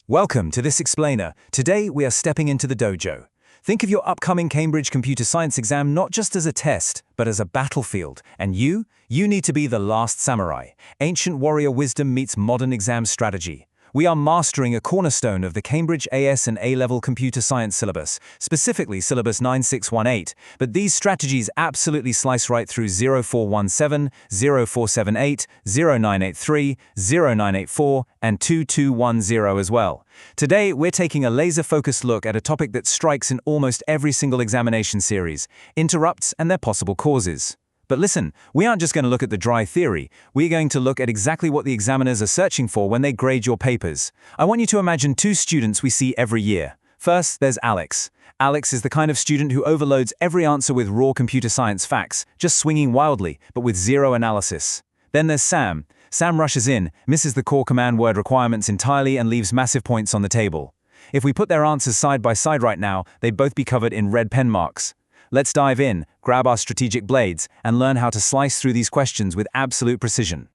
Welcome to this explainer. Today we are stepping into the dojo. Think of your upcoming Cambridge Computer Science exam not just as a test, but as a battlefield. And you need to be the last samurai. Ancient warrior wisdom meets modern exam strategy. We are mastering a cornerstone of the Cambridge AS and A-level computer science syllabus, specifically syllabus 9618, but these strategies absolutely slice right through 0417, 0478, 0983, 0984, and 2210 as well. Today, we're taking a laser-focused look at a topic that strikes in almost every single examination series: interrupts and their possible causes. But listen, we aren't just going to look at the dry theory. We're going to look at exactly what the examiners are searching for when they grade your papers. I want you to imagine two students we see every year. First, there's Alex. Alex is the kind of student who overloads every answer with raw computer science facts, just swinging wildly, but with zero analysis. Then there's Sam. Sam rushes in, misses the core command word requirements entirely, and leaves massive points on the table. If we put their answers side by side right now, they'd both be covered in red pen marks. Let's dive in, grab our strategic blades, and learn how to slice through these questions with absolute precision.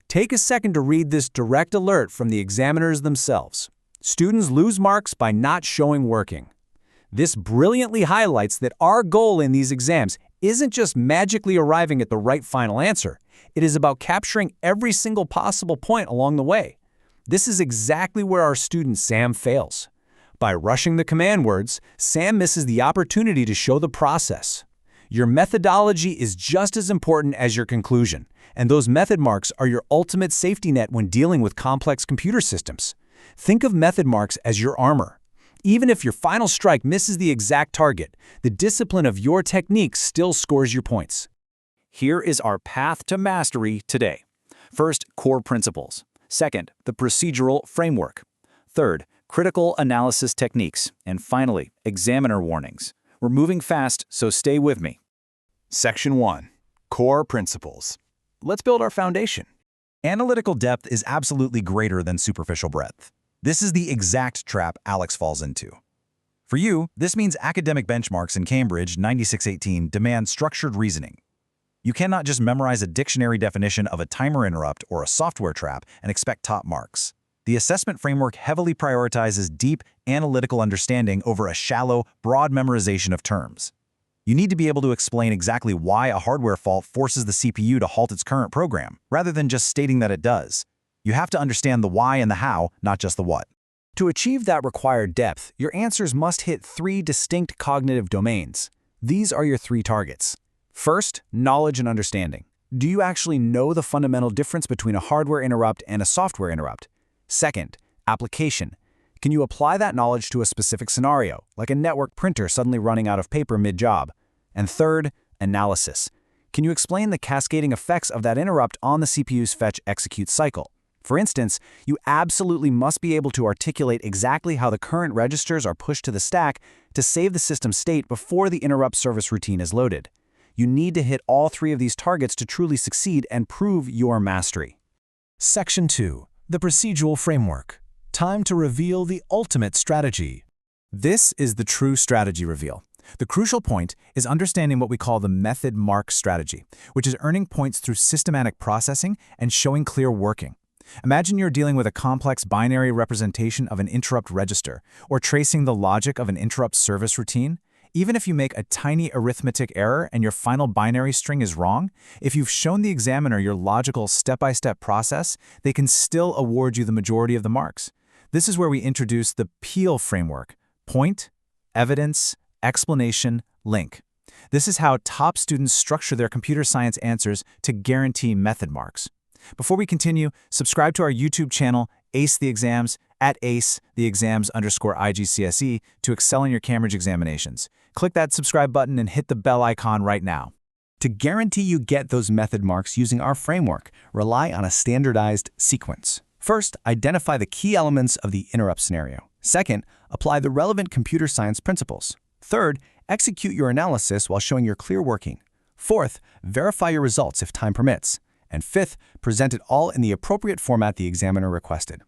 Take a second to read this direct alert from the examiners themselves. Students lose marks by not showing working. This brilliantly highlights that our goal in these exams isn't just magically arriving at the right final answer. It is about capturing every single possible point along the way. This is exactly where our student Sam fails. By rushing the command words, Sam misses the opportunity to show the process. Your methodology is just as important as your conclusion, and those method marks are your ultimate safety net when dealing with complex computer systems. Think of method marks as your armor. Even if your final strike misses the exact target, the discipline of your technique still scores your points. Here is our path to mastery today. First, core principles. Second, the procedural framework. Third, critical analysis techniques. And finally, examiner warnings. We're moving fast, so stay with me. Section 1. Core Principles. Let's build our foundation. Analytical depth is absolutely greater than superficial breadth. This is the exact trap Alex falls into. For you, this means academic benchmarks in Cambridge 9618 demand structured reasoning. You cannot just memorize a dictionary definition of a timer interrupt or a software trap and expect top marks. The assessment framework heavily prioritizes deep, analytical understanding over a shallow, broad memorization of terms. You need to be able to explain exactly why a hardware fault forces the CPU to halt its current program, rather than just stating that it does. You have to understand the why and the how, not just the what. To achieve that required depth, your answers must hit three distinct cognitive domains. These are your three targets. First, knowledge and understanding. Do you actually know the fundamental difference between a hardware interrupt and a software interrupt? Second, application. Can you apply that knowledge to a specific scenario, like a network printer suddenly running out of paper mid-job? And third, analysis. Can you explain the cascading effects of that interrupt on the CPU's fetch-execute cycle? For instance, you absolutely must be able to articulate exactly how the current registers are pushed to the stack to save the system state before the interrupt service routine is loaded. You need to hit all three of these targets to truly succeed and prove your mastery. Section 2. The procedural framework. Time to reveal the ultimate strategy. This is the true strategy reveal. The crucial point is understanding what we call the method mark strategy, which is earning points through systematic processing and showing clear working. Imagine you're dealing with a complex binary representation of an interrupt register, or tracing the logic of an interrupt service routine. Even if you make a tiny arithmetic error and your final binary string is wrong, if you've shown the examiner your logical step-by-step process, they can still award you the majority of the marks. This is where we introduce the PEEL framework: point, evidence, explanation, link. This is how top students structure their computer science answers to guarantee method marks. Before we continue, subscribe to our YouTube channel, Ace the Exams, @AceTheExams_IGCSE, to excel in your Cambridge examinations. Click that subscribe button and hit the bell icon right now. To guarantee you get those method marks using our framework, rely on a standardized sequence. First, identify the key elements of the interrupt scenario. Second, apply the relevant computer science principles. Third, execute your analysis while showing your clear working. Fourth, verify your results if time permits. And fifth, present it all in the appropriate format the examiner requested.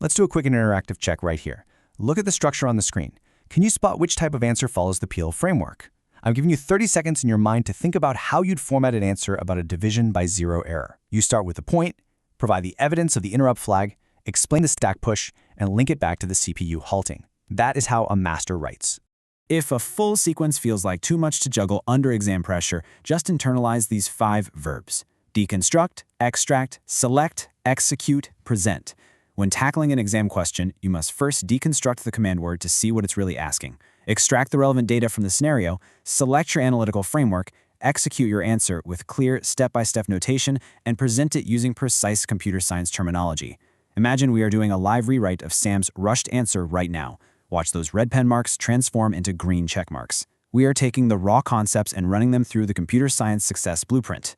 Let's do a quick and interactive check right here. Look at the structure on the screen. Can you spot which type of answer follows the PEEL framework? I'm giving you 30 seconds in your mind to think about how you'd format an answer about a division by zero error. You start with the point, provide the evidence of the interrupt flag, explain the stack push, and link it back to the CPU halting. That is how a master writes. If a full sequence feels like too much to juggle under exam pressure, just internalize these 5 verbs: deconstruct, extract, select, execute, present. When tackling an exam question, you must first deconstruct the command word to see what it's really asking, extract the relevant data from the scenario, select your analytical framework, execute your answer with clear step-by-step notation, and present it using precise computer science terminology. Imagine we are doing a live rewrite of Sam's rushed answer right now. Watch those red pen marks transform into green check marks. We are taking the raw concepts and running them through the computer science success blueprint.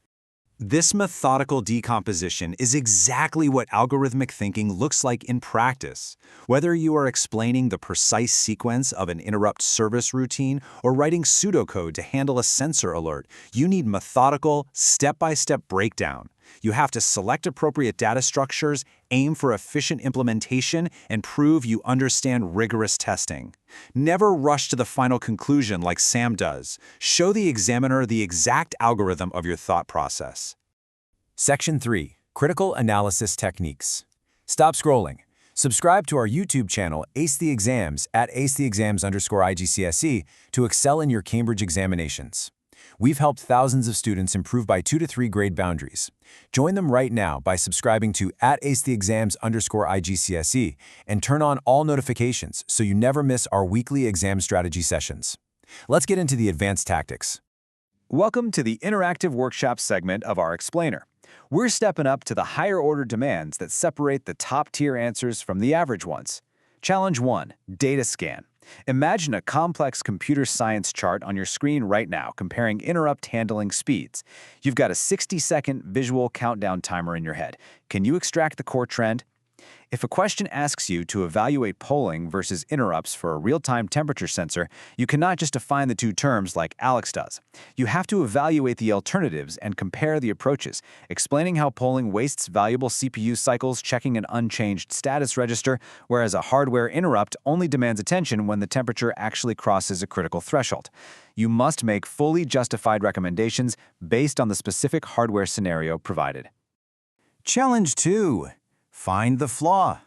This methodical decomposition is exactly what algorithmic thinking looks like in practice. Whether you are explaining the precise sequence of an interrupt service routine or writing pseudocode to handle a sensor alert, you need methodical, step-by-step breakdown. You have to select appropriate data structures, aim for efficient implementation, and prove you understand rigorous testing. Never rush to the final conclusion like Sam does. Show the examiner the exact algorithm of your thought process. Section 3. Critical Analysis Techniques. Stop scrolling. Subscribe to our YouTube channel, Ace the Exams, at acetheexams_IGCSE to excel in your Cambridge examinations. We've helped thousands of students improve by 2 to 3 grade boundaries. Join them right now by subscribing to @acetheexams_IGCSE and turn on all notifications so you never miss our weekly exam strategy sessions. Let's get into the advanced tactics. Welcome to the interactive workshop segment of our explainer. We're stepping up to the higher order demands that separate the top-tier answers from the average ones. Challenge 1. Data scan. Imagine a complex computer science chart on your screen right now comparing interrupt handling speeds. You've got a 60-second visual countdown timer in your head. Can you extract the core trend? If a question asks you to evaluate polling versus interrupts for a real-time temperature sensor, you cannot just define the two terms like Alex does. You have to evaluate the alternatives and compare the approaches, explaining how polling wastes valuable CPU cycles checking an unchanged status register, whereas a hardware interrupt only demands attention when the temperature actually crosses a critical threshold. You must make fully justified recommendations based on the specific hardware scenario provided. Challenge 2. Find the flaw.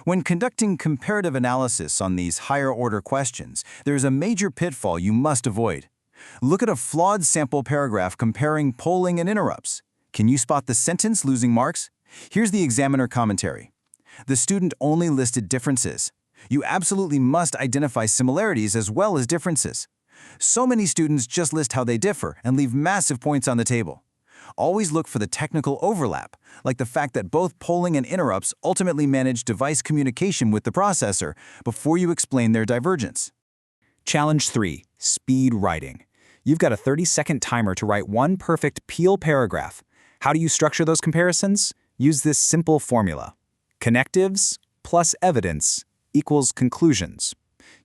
When conducting comparative analysis on these higher-order questions, there's a major pitfall you must avoid. Look at a flawed sample paragraph comparing polling and interrupts. Can you spot the sentence losing marks? Here's the examiner commentary. The student only listed differences. You absolutely must identify similarities as well as differences. So many students just list how they differ and leave massive points on the table. Always look for the technical overlap, like the fact that both polling and interrupts ultimately manage device communication with the processor before you explain their divergence. Challenge 3. Speed writing. You've got a 30-second timer to write one perfect Peel paragraph. How do you structure those comparisons? Use this simple formula. Connectives plus evidence equals conclusions.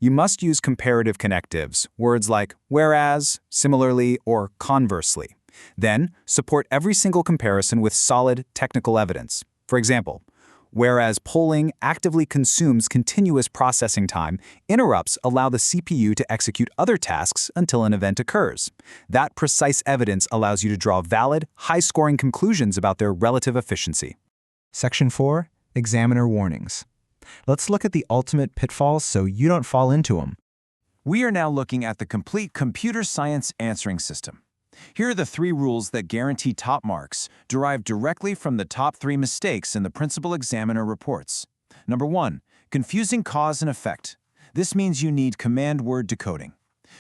You must use comparative connectives, words like whereas, similarly, or conversely. Then, support every single comparison with solid technical evidence. For example, whereas polling actively consumes continuous processing time, interrupts allow the CPU to execute other tasks until an event occurs. That precise evidence allows you to draw valid, high-scoring conclusions about their relative efficiency. Section 4. Examiner Warnings. Let's look at the ultimate pitfalls so you don't fall into them. We are now looking at the complete computer science answering system. Here are the 3 rules that guarantee top marks, derived directly from the top 3 mistakes in the principal examiner reports. Number 1. Confusing cause and effect. This means you need command word decoding.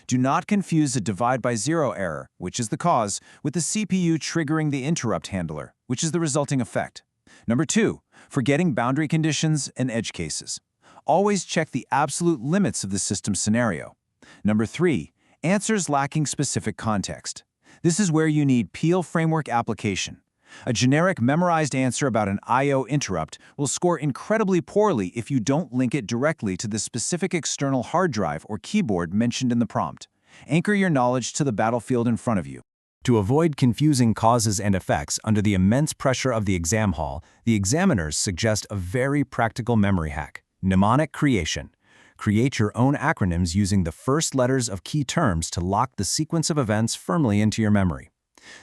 Do not confuse a divide by zero error, which is the cause, with the CPU triggering the interrupt handler, which is the resulting effect. Number 2. Forgetting boundary conditions and edge cases. Always check the absolute limits of the system scenario. Number 3. Answers lacking specific context. This is where you need Peel framework application. A generic memorized answer about an I/O interrupt will score incredibly poorly if you don't link it directly to the specific external hard drive or keyboard mentioned in the prompt. Anchor your knowledge to the battlefield in front of you. To avoid confusing causes and effects under the immense pressure of the exam hall, the examiners suggest a very practical memory hack: mnemonic creation. Create your own acronyms using the first letters of key terms to lock the sequence of events firmly into your memory.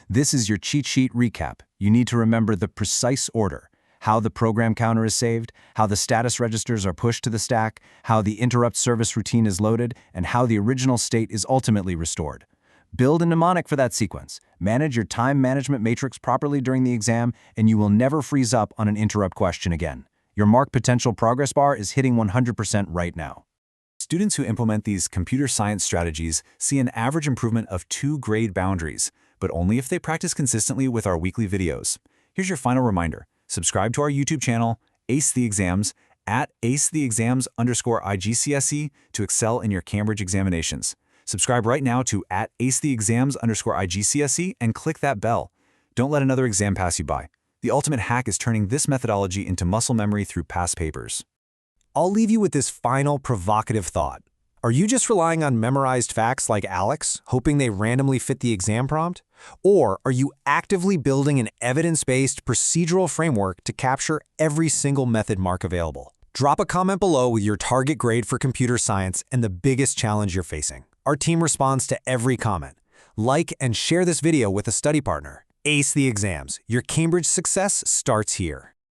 This is your cheat sheet recap. You need to remember the precise order. how the program counter is saved, how the status registers are pushed to the stack, how the interrupt service routine is loaded, and how the original state is ultimately restored. Build a mnemonic for that sequence, manage your time management matrix properly during the exam, and you will never freeze up on an interrupt question again. Your mark potential progress bar is hitting 100% right now. Students who implement these computer science strategies see an average improvement of 2 grade boundaries, but only if they practice consistently with our weekly videos. Here's your final reminder. Subscribe to our YouTube channel, Ace the Exams, at @acetheexams_IGCSE to excel in your Cambridge examinations. Subscribe right now to @acetheexams_IGCSE and click that bell. Don't let another exam pass you by. The ultimate hack is turning this methodology into muscle memory through past papers. I'll leave you with this final provocative thought. Are you just relying on memorized facts like Alex, hoping they randomly fit the exam prompt? Or are you actively building an evidence-based procedural framework to capture every single method mark available? Drop a comment below with your target grade for computer science and the biggest challenge you're facing. Our team responds to every comment. Like and share this video with a study partner. Ace the Exams. Your Cambridge success starts here.